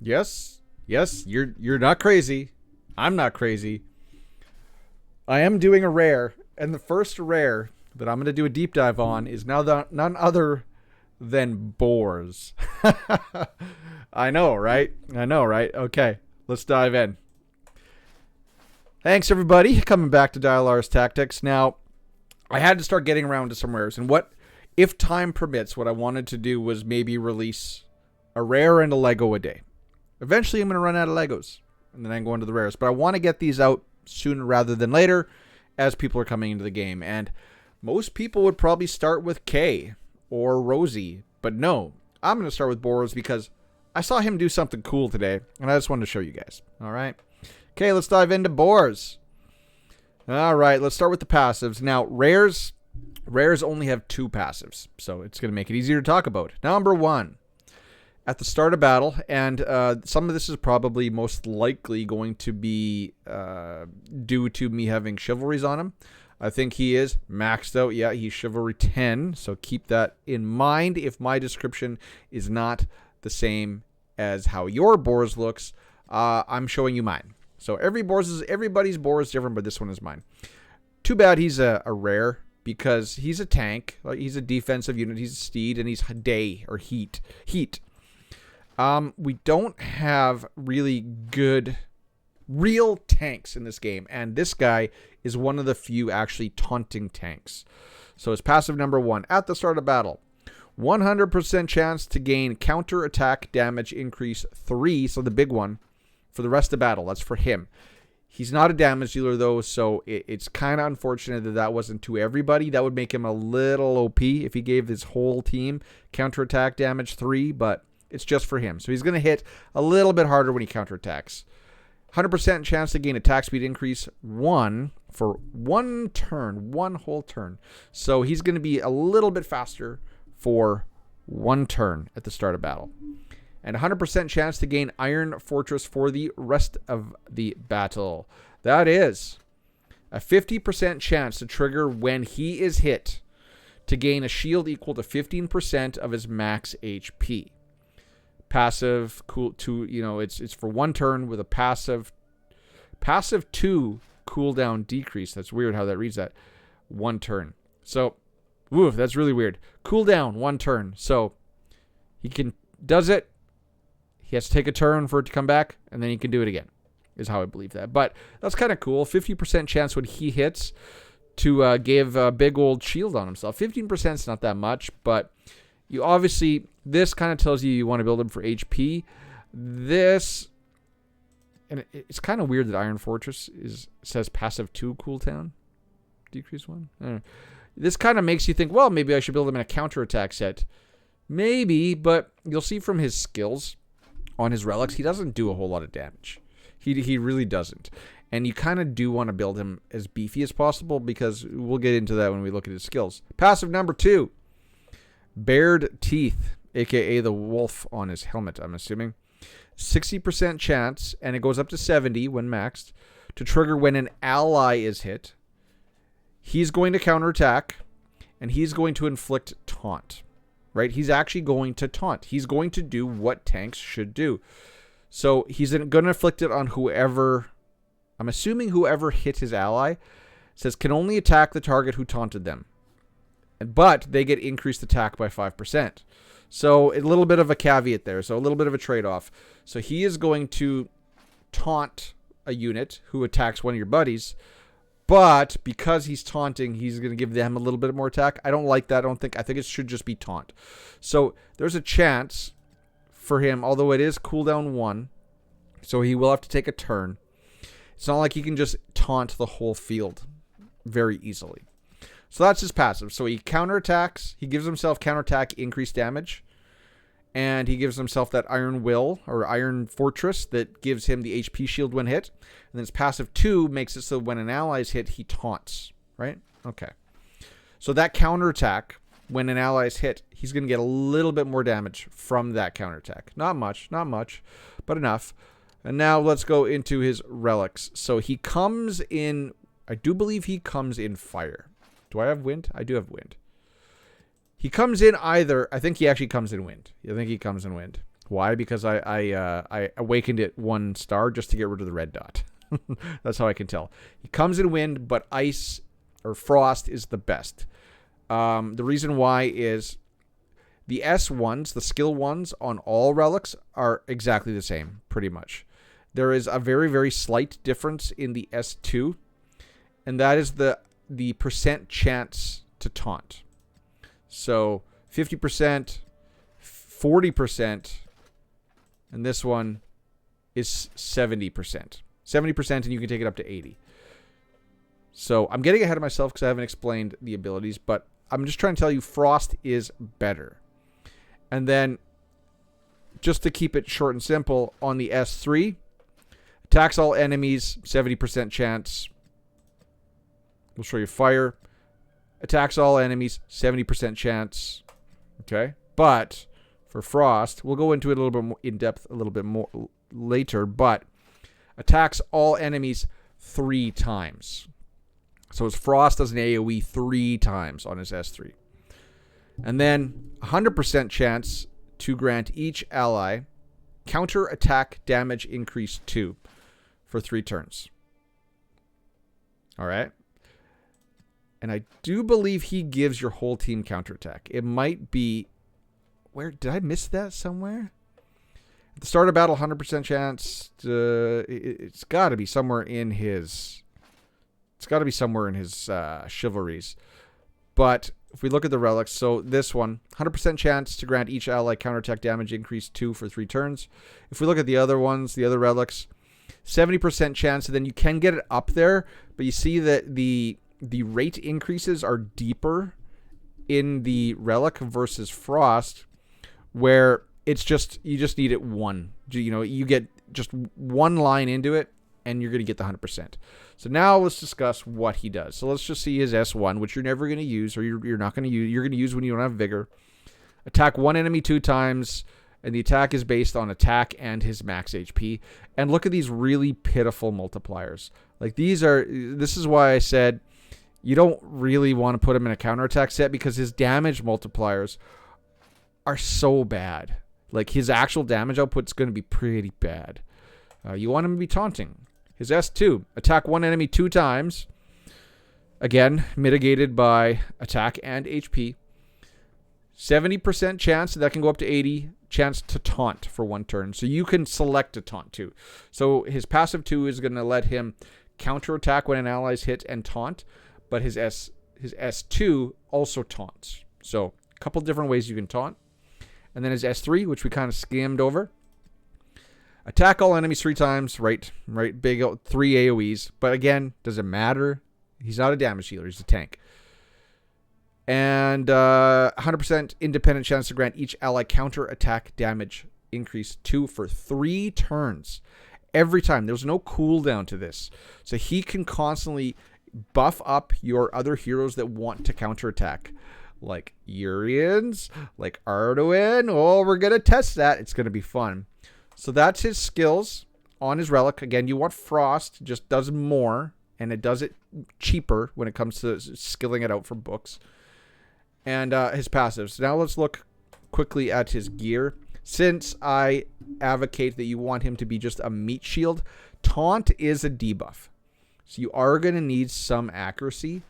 Yes. Yes, you're not crazy. I'm not crazy. I am doing a rare, and the first rare that I'm going to do a deep dive on is none other than boars. I know, right? I know, right? Okay, let's dive in. Thanks, everybody. Coming back to Dialar's Tactics. Now, I had to start getting around to some rares, and if time permits, what I wanted to do was maybe release a rare and a Lego a day. Eventually, I'm going to run out of Legos, and then I can go into the rares. But I want to get these out sooner rather than later as people are coming into the game. And most people would probably start with Kay or Rosie. But no, I'm going to start with Boros because I saw him do something cool today, and I just wanted to show you guys. All right? Okay, let's dive into Boars. All right, let's start with the passives. Now, rares only have 2 passives, so it's going to make it easier to talk about. Number 1. At the start of battle, and some of this is probably most likely going to be due to me having chivalries on him. I think he is maxed out. Yeah, he's chivalry 10, so keep that in mind if my description is not the same as how your Boars looks. I'm showing you mine. So everybody's Boar is different, but this one is mine. Too bad he's a rare because he's a tank. Like, he's a defensive unit. He's a steed, and he's day or heat. We don't have really good real tanks in this game, and this guy is one of the few actually taunting tanks. So his passive number 1, at the start of battle, 100% chance to gain counter attack damage increase 3, so the big one, for the rest of the battle. That's for him. He's not a damage dealer, though, so it's kind of unfortunate that wasn't to everybody. That would make him a little OP if he gave his whole team counter attack damage 3, but it's just for him. So he's going to hit a little bit harder when he counterattacks. 100% chance to gain attack speed increase 1 for 1 turn, 1 whole turn. So he's going to be a little bit faster for 1 turn at the start of battle. And 100% chance to gain Iron Fortress for the rest of the battle. That is a 50% chance to trigger when he is hit to gain a shield equal to 15% of his max HP. Passive, cool, 2, it's for 1 turn with a passive 2 cooldown decrease. That's weird how that reads that. 1 turn. So, woof, that's really weird. Cooldown 1 turn. So he does it. He has to take a turn for it to come back, and then he can do it again, is how I believe that. But that's kind of cool. 50% chance when he hits to give a big old shield on himself. 15% is not that much, but you obviously, this kind of tells you want to build him for HP. This, and it's kind of weird that Iron Fortress says passive 2 cooldown, decrease 1. I don't know. This kind of makes you think, well, maybe I should build him in a counterattack set. Maybe, but you'll see from his skills on his relics, he doesn't do a whole lot of damage. He really doesn't. And you kind of do want to build him as beefy as possible because we'll get into that when we look at his skills. Passive number 2. Bared Teeth, a.k.a. the wolf on his helmet, I'm assuming. 60% chance, and it goes up to 70 when maxed, to trigger when an ally is hit. He's going to counterattack, and he's going to inflict taunt. Right? He's actually going to taunt. He's going to do what tanks should do. So he's going to inflict it on whoever, I'm assuming whoever hit his ally, says can only attack the target who taunted them. But they get increased attack by 5%. So a little bit of a caveat there. So a little bit of a trade-off. So he is going to taunt a unit who attacks one of your buddies. But because he's taunting, he's going to give them a little bit more attack. I don't like that. I think it should just be taunt. So there's a chance for him, although it is cooldown 1. So he will have to take a turn. It's not like he can just taunt the whole field very easily. So that's his passive. So he counterattacks. He gives himself counterattack increased damage. And he gives himself that Iron Will or Iron Fortress that gives him the HP shield when hit. And then his passive 2 makes it so when an ally is hit, he taunts. Right? Okay. So that counterattack, when an ally is hit, he's going to get a little bit more damage from that counterattack. Not much, but enough. And now let's go into his relics. So he comes in, I do believe he comes in fire. Do I have wind? I do have wind. He comes in either, I think he actually comes in wind. I think he comes in wind. Why? Because I awakened it 1 star just to get rid of the red dot. That's how I can tell. He comes in wind, but ice or frost is the best. The reason why is the S1s, the skill ones on all relics are exactly the same, pretty much. There is a very, very slight difference in the S2, and that is the percent chance to taunt. So 50%, 40%, and this one is 70%. 70%, and you can take it up to 80. So I'm getting ahead of myself because I haven't explained the abilities, but I'm just trying to tell you Frost is better. And then, just to keep it short and simple, on the S3, attacks all enemies, 70% chance. We'll show you fire. Attacks all enemies, 70% chance. Okay? But for Frost, we'll go into it a little bit more in depth a little bit more later, but attacks all enemies 3 times. So his Frost does an AoE 3 times on his S3. And then 100% chance to grant each ally counter attack damage increase 2 for 3 turns. All right. And I do believe he gives your whole team counterattack. It might be... Where did I miss that somewhere? At the start of battle, 100% chance. It's got to be somewhere in his... It's got to be somewhere in his chivalries. But if we look at the relics, so this one, 100% chance to grant each ally counterattack damage increase 2 for 3 turns. If we look at the other ones, the other relics, 70% chance, and then you can get it up there, but you see that the rate increases are deeper in the relic versus Frost, where it's just, you just need it 1. You know, you get just 1 line into it, and you're going to get the 100%. So now let's discuss what he does. So let's just see his S1, which you're never going to use, or you're not going to use. You're going to use when you don't have vigor. Attack 1 enemy 2 times, and the attack is based on attack and his max HP. And look at these really pitiful multipliers. Like this is why I said you don't really want to put him in a counterattack set, because his damage multipliers are so bad. Like his actual damage output is going to be pretty bad. You want him to be taunting. His S2, attack 1 enemy 2 times. Again, mitigated by attack and HP. 70% chance, that can go up to 80, chance to taunt for 1 turn. So you can select to taunt too. So his passive 2 is going to let him counterattack when an ally's hit and taunt, but his S2 also taunts. So a couple different ways you can taunt. And then his S3, which we kind of skimmed over. Attack all enemies 3 times, right, big 3 AoEs. But again, does it matter? He's not a damage dealer, he's a tank. And 100% independent chance to grant each ally counter attack damage increase 2 for 3 turns. Every time. There's no cooldown to this. So he can constantly buff up your other heroes that want to counterattack. Like Urians, like Arduin. Oh, we're going to test that. It's going to be fun. So that's his skills on his relic. Again, you want Frost, just does more, and it does it cheaper when it comes to skilling it out for books. And his passives. Now let's look quickly at his gear. Since I advocate that you want him to be just a meat shield, Taunt is a debuff. So you are going to need some accuracy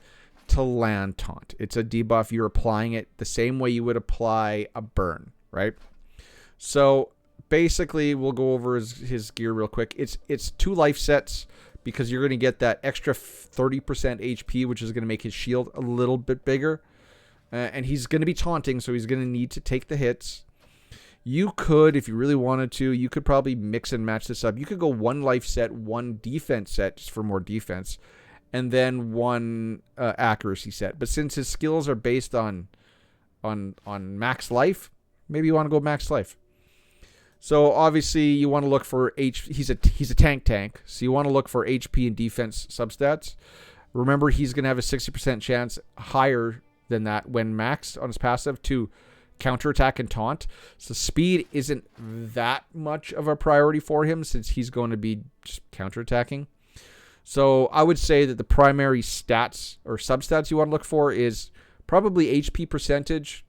to land Taunt. It's a debuff. You're applying it the same way you would apply a burn, right? So basically, we'll go over his gear real quick. It's 2 life sets, because you're going to get that extra 30% HP, which is going to make his shield a little bit bigger. And he's going to be taunting, so he's going to need to take the hits. You could, if you really wanted to, you could probably mix and match this up. You could go 1 life set, 1 defense set, just for more defense, and then 1 accuracy set. But since his skills are based on max life, maybe you want to go max life. So obviously you want to look for he's a tank, so you want to look for HP and defense substats. Remember, he's going to have a 60% chance higher than that when maxed on his passive to counterattack and taunt. So speed isn't that much of a priority for him, since he's going to be just counterattacking. So I would say that the primary stats or substats you want to look for is probably HP percentage,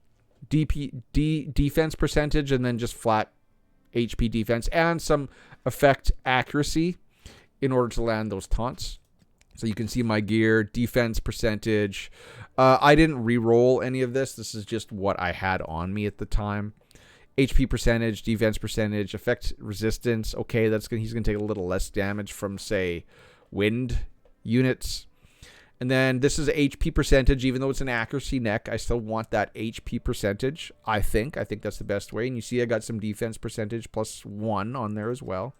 defense percentage, and then just flat HP defense and some effect accuracy in order to land those taunts. So you can see my gear, defense percentage. I didn't re-roll any of this. This is just what I had on me at the time. HP percentage, defense percentage, effect resistance. Okay, he's gonna take a little less damage from, say, wind units. And then this is HP percentage. Even though it's an accuracy neck, I still want that HP percentage. I think that's the best way. And you see I got some defense percentage +1 on there as well.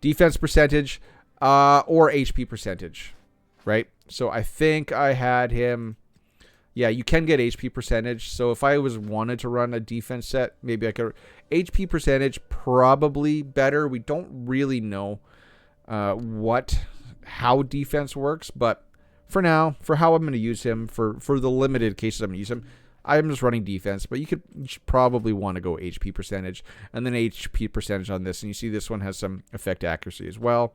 Defense percentage or HP percentage, right? So I think I had him. Yeah, you can get HP percentage. So if I wanted to run a defense set, maybe I could. HP percentage probably better. We don't really know how defense works, but for now, for how I'm going to use him, for the limited cases I'm going to use him, I'm just running defense. But you should probably want to go HP percentage and then HP percentage on this. And you see this one has some effect accuracy as well.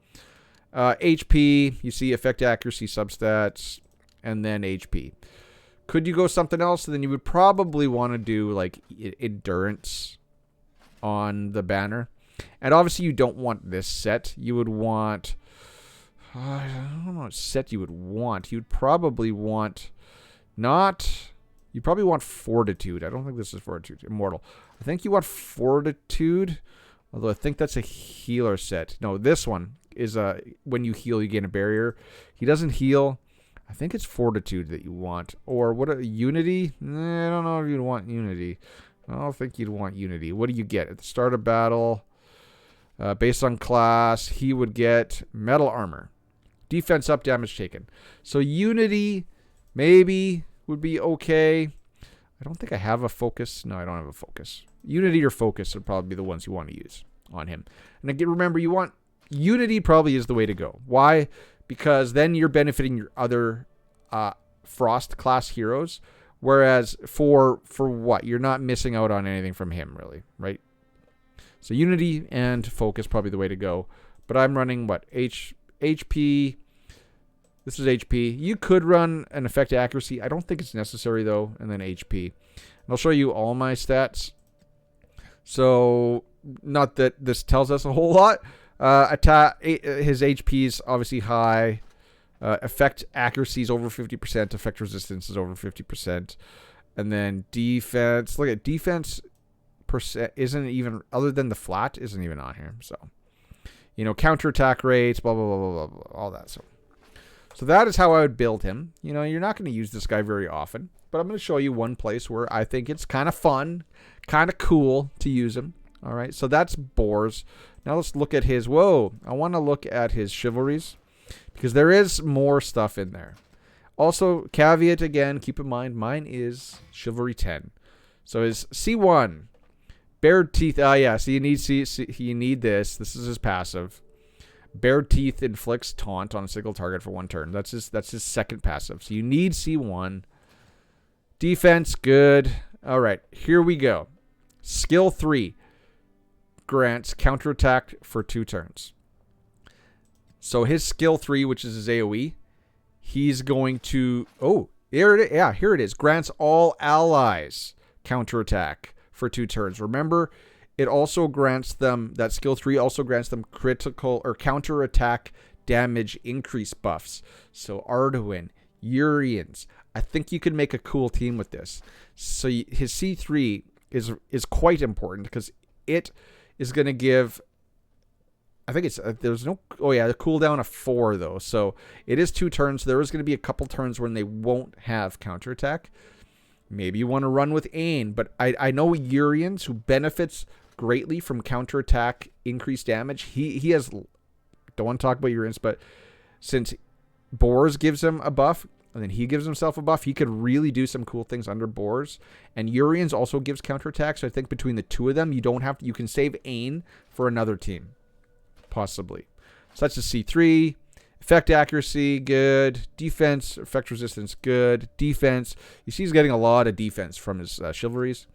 HP, you see effect accuracy substats, and then HP. Could you go something else? Then you would probably want to do like endurance on the banner. And obviously you don't want this set. You would want, I don't know what set you would want. You'd probably want you probably want fortitude. I don't think this is fortitude. Immortal. I think you want fortitude. Although I think that's a healer set. No, this one is when you heal, you gain a barrier. He doesn't heal. I think it's fortitude that you want. Or what? Unity? I don't know if you'd want unity. I don't think you'd want unity. What do you get at the start of battle? Based on class, he would get metal armor. Defense up, damage taken. So unity maybe would be okay. I don't think I have a focus. No, I don't have a focus. Unity or focus would probably be the ones you want to use on him. And again, remember, you want unity probably is the way to go. Why? Because then you're benefiting your other Frost class heroes. Whereas for what? You're not missing out on anything from him, really, right? So unity and focus probably the way to go. But I'm running what? HP. This is HP. You could run an effect accuracy. I don't think it's necessary though. And then HP. And I'll show you all my stats. So not that this tells us a whole lot. Attack. His HP is obviously high. Effect accuracy is over 50%. Effect resistance is over 50%. And then defense. Look at defense percent isn't even, other than the flat, isn't even on here. So, counterattack rates, blah, blah, blah, blah, blah, blah, all that. So that is how I would build him. You're not going to use this guy very often, but I'm going to show you one place where I think it's kind of fun, kind of cool to use him. All right, so that's Boars. Now let's look at his, I want to look at his chivalries because there is more stuff in there. Also, caveat again, keep in mind, mine is Chivalry 10. So his C1, Bared Teeth. So you need this. This is his passive. Bared Teeth inflicts taunt on a single target for 1 turn. That's his second passive. So you need C1. Defense, good. All right, here we go. Skill 3 grants counterattack for 2 turns. So his skill 3, which is his AoE, he's going to... here it is. Grants all allies counterattack for 2 turns. Remember, it also grants them, that skill 3 also grants them critical or counterattack damage increase buffs. So Arduin, Urians. I think you could make a cool team with this. So his C3 is quite important because it is going to give... I think it's the cooldown of 4 though. So it is 2 turns. There is going to be a couple turns when they won't have counterattack. Maybe you want to run with Ain, but I know Urians, who benefits greatly from counterattack increased damage. He has, don't want to talk about Urians, but since Boars gives him a buff and then he gives himself a buff, he could really do some cool things under Boars. And Urians also gives counterattack. So I think between the 2 of them, you can save Ain for another team. Possibly. Such as C3, effect accuracy, good. Defense, effect resistance, good. Defense, you see he's getting a lot of defense from his chivalries.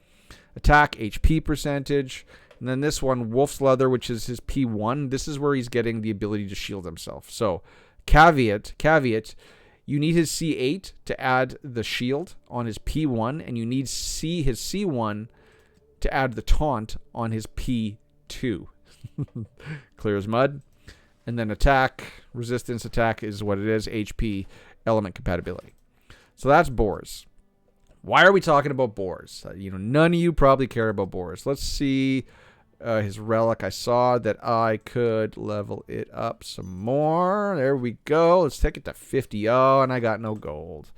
Attack, HP percentage. And then this one, Wolf's Leather, which is his P1. This is where he's getting the ability to shield himself. So, caveat, you need his C8 to add the shield on his P1, and you need his C1 to add the taunt on his P2. 2. Clear as mud. And then attack, resistance attack is what it is. HP, element compatibility. So that's Boars. Why are we talking about Boars? None of you probably care about Boars. Let's see his relic. I saw that I could level it up some more. There we go. Let's take it to 50. Oh, and I got no gold.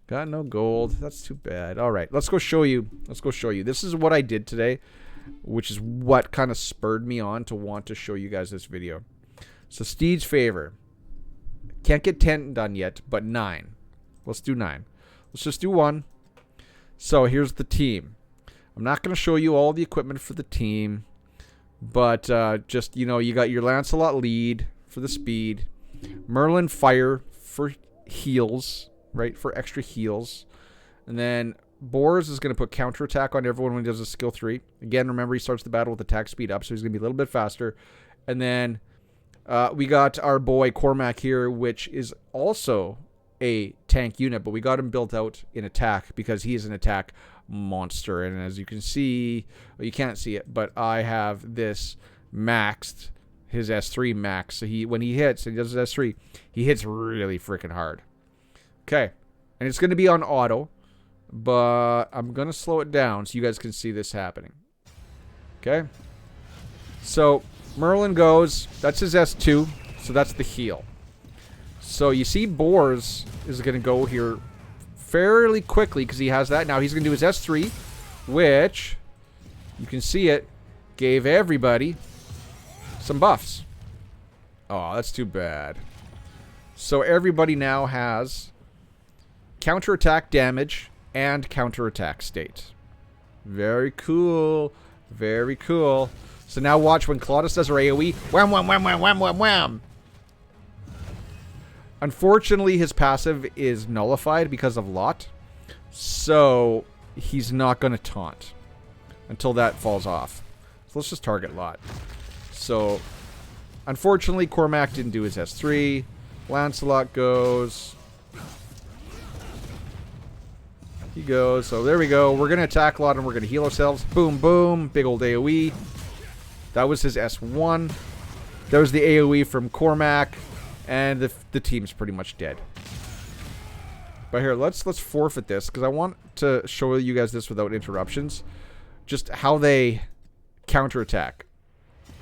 Got no gold. That's too bad. All right, let's go show you. This is what I did today, which is what kind of spurred me on to want to show you guys this video. So Steed's favor. Can't get 10 done yet, but 9. Let's do 9. Let's just do 1. So here's the team. I'm not going to show you all the equipment for the team, but just, you got your Lancelot lead for the speed. Merlin fire for heals, right? For extra heals. And then Boars is going to put counterattack on everyone when he does a skill 3. Again, remember he starts the battle with attack speed up, so he's going to be a little bit faster. And then we got our boy Cormac here, which is also a tank unit, but we got him built out in attack because he is an attack monster. And as you can see, well, you can't see it, but I have this maxed, his S3 max. So when he hits and he does his S3, he hits really freaking hard. Okay, and it's going to be on auto, but I'm going to slow it down so you guys can see this happening. Okay, so Merlin goes, that's his S2, so that's the heal. So you see Boars is going to go here fairly quickly because he has that. Now he's going to do his S3, which, you can see it, gave everybody some buffs. Oh, that's too bad. So everybody now has counterattack damage and counterattack state. Very cool. Very cool. So now watch when Claudius does her AoE. Wham, wham, wham, wham, wham, wham, wham. Unfortunately, his passive is nullified because of Lot. So he's not going to taunt until that falls off. So let's just target Lot. So unfortunately, Cormac didn't do his S3. Lancelot goes. He goes. So there we go. We're going to attack Lot and we're going to heal ourselves. Boom, boom. Big old AoE. That was his S1. That was the AoE from Cormac. And the team's pretty much dead. But here, let's forfeit this because I want to show you guys this without interruptions. Just how they counterattack.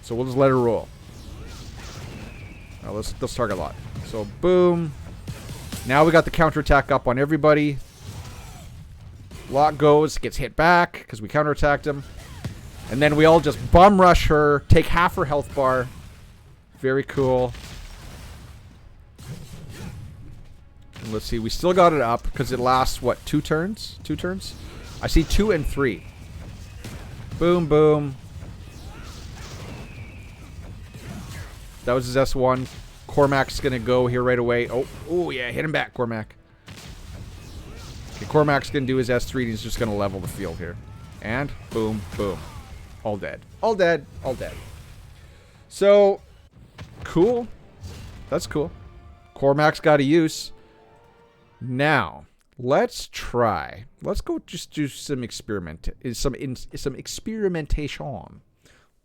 So we'll just let it roll. Now let's target Lot. So boom. Now we got the counterattack up on everybody. Lot goes, gets hit back because we counterattacked him. And then we all just bum rush her, take half her health bar. Very cool. And let's see, we still got it up because it lasts, what, 2 turns? 2 turns? I see 2 and 3. Boom, boom. That was his S1. Cormac's going to go here right away. Oh, yeah, hit him back, Cormac. Okay, Cormac's going to do his S3 and he's just going to level the field here. And boom, boom. All dead. All dead. All dead. So, cool. That's cool. Cormac's got a use. Now, let's try. Let's go just do some experimentation. Let's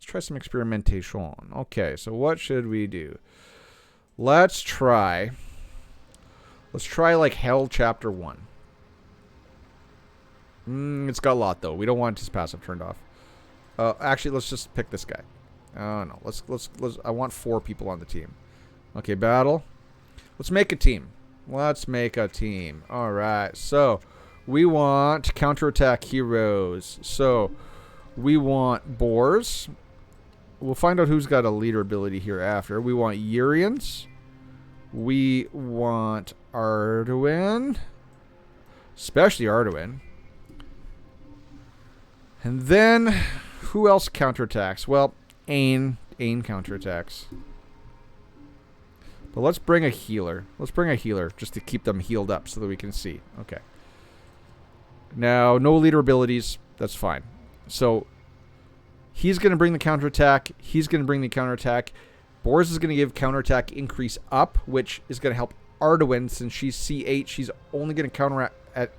try some experimentation. Okay, so what should we do? Let's try like Hell Chapter 1. It's got a lot though. We don't want his passive turned off. Actually, let's just pick this guy. Oh no, let's. I want 4 people on the team. Okay, battle. Let's make a team. Let's make a team. All right. So we want counterattack heroes. So we want Boars. We'll find out who's got a leader ability here after. We want Urians. We want Arduin. Especially Arduin. And then, who else counterattacks? Well, Ain. Ain counterattacks. But let's bring a healer. Let's bring a healer just to keep them healed up so that we can see. Okay. Now, no leader abilities. That's fine. So, he's going to bring the counterattack. He's going to bring the counterattack. Boris is going to give counterattack increase up, which is going to help Arduin since she's C8. She's only going to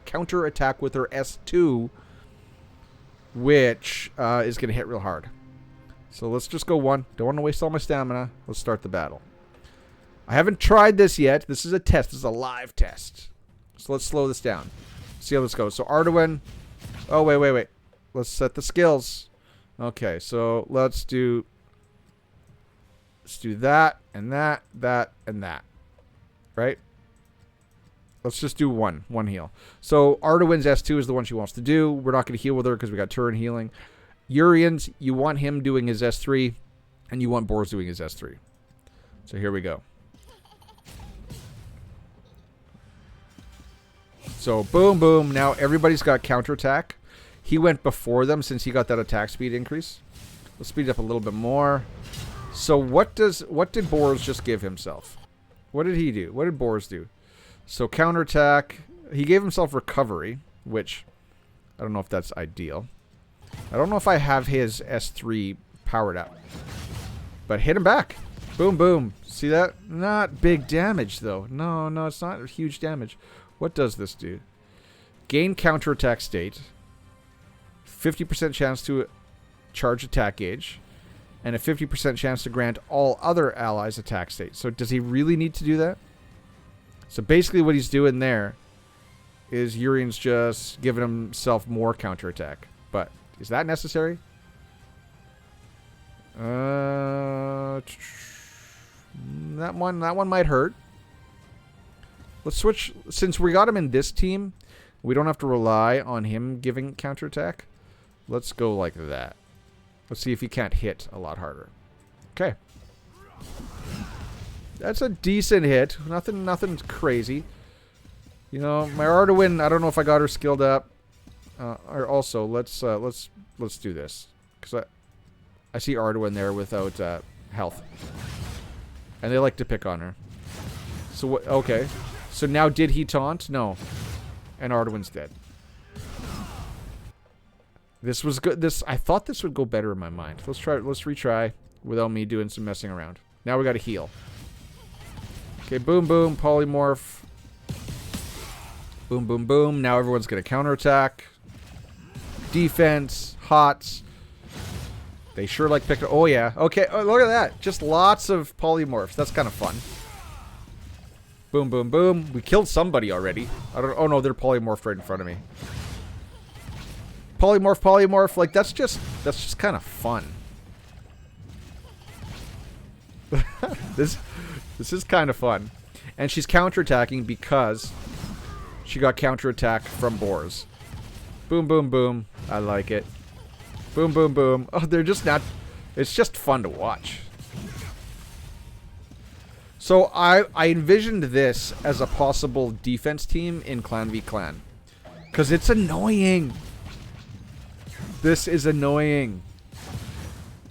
counterattack with her S2, which is going to hit real hard. So let's just go 1. Don't want to waste all my stamina. Let's start the battle. I haven't tried this yet. This is a test. This is a live test. So let's slow this down. See how this goes. So Arduin. Oh, wait. Let's set the skills. Okay, so let's do that and that, and that. Right? Let's just do one heal. So Arduin's S2 is the one she wants to do. We're not going to heal with her because we got turn healing. Urian's, you want him doing his S3, and you want Boris doing his S3. So here we go. So boom, boom. Now everybody's got counterattack. He went before them since he got that attack speed increase. Let's speed it up a little bit more. So what did Boris just give himself? What did he do? What did Boris do? So counterattack. He gave himself recovery, which I don't know if that's ideal. I don't know if I have his S3 powered up. But hit him back. Boom, boom. See that? Not big damage, though. No, it's not huge damage. What does this do? Gain counterattack state. 50% chance to charge attack gauge. And a 50% chance to grant all other allies attack state. So does he really need to do that? So basically what he's doing there is Urian's just giving himself more counterattack. But is that necessary? That one might hurt. Let's switch. Since we got him in this team, we don't have to rely on him giving counterattack. Let's go like that. Let's see if he can't hit a lot harder. Okay. That's a decent hit. Nothing crazy. You know, my Arduin, I don't know if I got her skilled up. Or also, let's do this. Because I see Arduin there without health. And they like to pick on her. So, what? Okay. So now did he taunt? No. And Arduin's dead. This was good. I thought this would go better in my mind. Let's retry without me doing some messing around. Now we got to heal. Okay, boom, boom, polymorph. Boom, boom, boom. Now everyone's going to counterattack. Defense, hots. They sure like picking. Oh, yeah. Okay, oh, look at that. Just lots of polymorphs. That's kind of fun. Boom, boom, boom. We killed somebody already. Oh, no, they're polymorphed right in front of me. Polymorph. Like, that's just kind of fun. This is kind of fun. And she's counterattacking because she got counterattack from Boars. Boom, boom, boom. I like it. Boom, boom, boom. Oh, they're just not... It's just fun to watch. So I envisioned this as a possible defense team in Clan v Clan. Because it's annoying. This is annoying.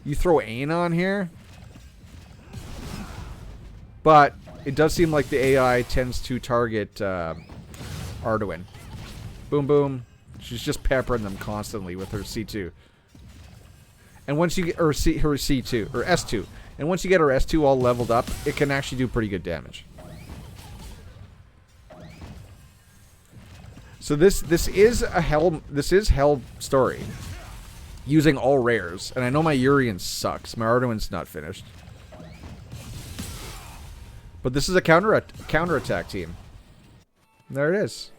You throw Ain on here. But it does seem like the AI tends to target Arduin. Boom, boom. She's just peppering them constantly with her C2. And once you get her C2 or S2, and once you get her S2 all leveled up, it can actually do pretty good damage. So this is Hell Story using all rares, and I know my Urian sucks. My Arduin's not finished. But this is a counterattack team. There it is.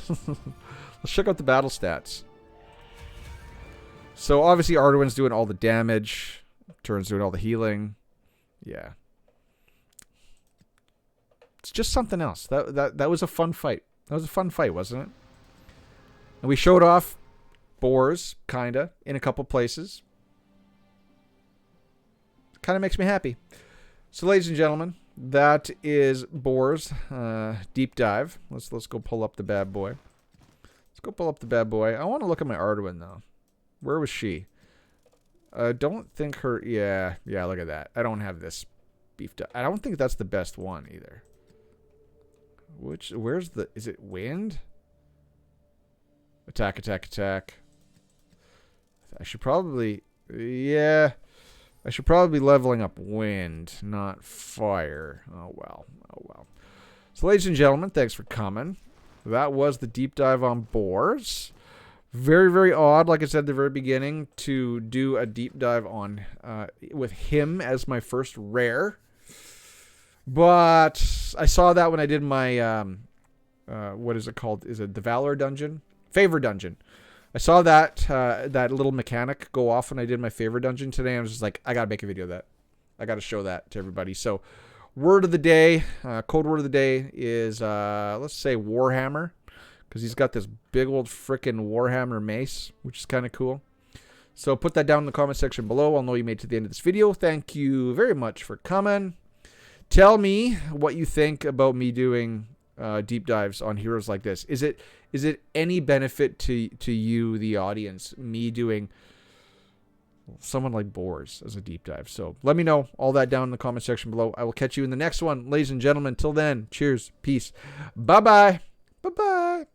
Let's check out the battle stats. So obviously Arduin's doing all the damage. Turn's doing all the healing. Yeah. It's just something else. That was a fun fight. That was a fun fight, wasn't it? And we showed off Boars, kinda, in a couple places. Kinda makes me happy. So ladies and gentlemen, that is Boars deep dive. Let's go pull up the bad boy. Let's go pull up the bad boy. I want to look at my Arduin though. Where was she? I don't think her... Yeah, look at that. I don't have this beefed up. I don't think that's the best one either. Where's the... Is it wind? Attack, attack, attack. I should probably... Yeah. I should probably be leveling up wind, not fire. Oh, well. Oh, well. So, ladies and gentlemen, thanks for coming. That was the deep dive on Boars. Very, very odd, like I said at the very beginning, to do a deep dive on with him as my first rare. But I saw that when I did my, what is it called? Is it the Valor Dungeon? Favor Dungeon. I saw that that little mechanic go off when I did my Favor Dungeon today. I was just like, I got to make a video of that. I got to show that to everybody. So, word of the day, code word of the day is, let's say Warhammer. Because he's got this big old frickin' Warhammer mace, which is kind of cool. So put that down in the comment section below. I'll know you made it to the end of this video. Thank you very much for coming. Tell me what you think about me doing deep dives on heroes like this. Is it any benefit to you, the audience, me doing someone like Boars as a deep dive? So let me know all that down in the comment section below. I will catch you in the next one, ladies and gentlemen. Till then, cheers, peace, bye-bye. Bye-bye.